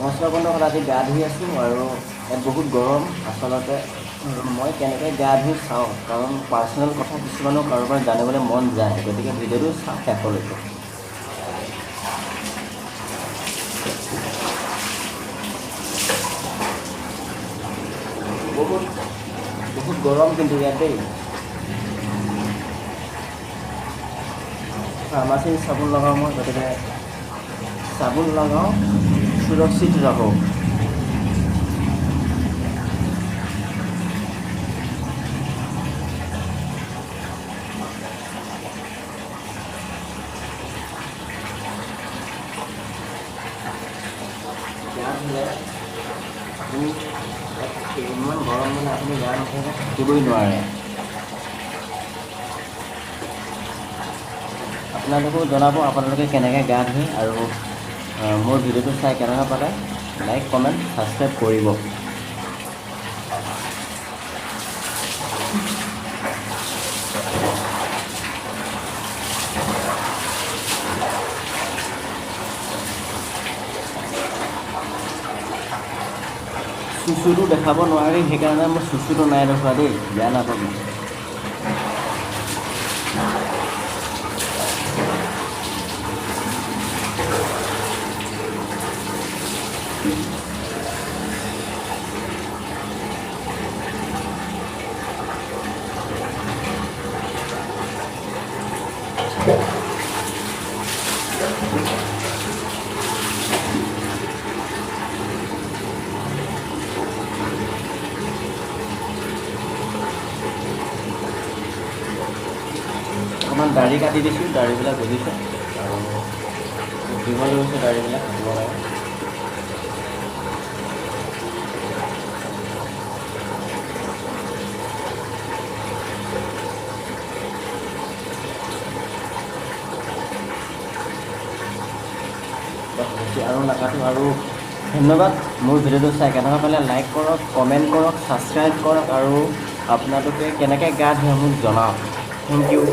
নমস্কাৰ বন্ধুসকল, আজি গা ধুই আছোঁ আৰু ইয়াত বহুত গৰম। আচলতে মই কেনেকৈ গা ধুই চাওঁ, কাৰণ পাৰ্চনেল কথা কিছুমানো কাৰোবাৰ জানিবলৈ মন যায়, গতিকে ভিডিঅ'টো চাওঁ শেষলৈকে। বহুত গৰম কিন্তু ইয়াত দেই। ফাৰ্মাচীৰ চাবোন লগাওঁ মই, গতিকে চাবোন লগাওঁ, সুৰক্ষিত ৰাখোঁ। আপুনি ইমান গৰম মানে আপুনি গা নোধোৱাকৈ থাকিবই নোৱাৰে। আপোনালোকেও জনাব আপোনালোকে কেনেকৈ গা ধুই, আৰু মোৰ ভিডিঅ'টো চাই কেনেকৈ পালে। লাইক, কমেণ্ট, ছাবস্ক্ৰাইব কৰিব। চুচুটো দেখাব নোৱাৰি, সেইকাৰণে মই চুচুটো নাই দেখুওৱা দেই, বেয়া নাপাবি। অকণমান দাড়ি কাটি দিছোঁ, দাড়িবিলাক গজিছে আৰু দীঘল হৈছে, দাড়িবিলাক কাটিব লাগে। বেছি আৰু নাকাটো। আৰু ধন্যবাদ মোৰ ভিডিঅ'টো চাই কেনেকুৱা পালে। লাইক কৰক, কমেণ্ট কৰক, ছাবস্ক্ৰাইব কৰক, আৰু আপোনালোকে কেনেকৈ গা ধুৱে মোক জনাওক। Thank U.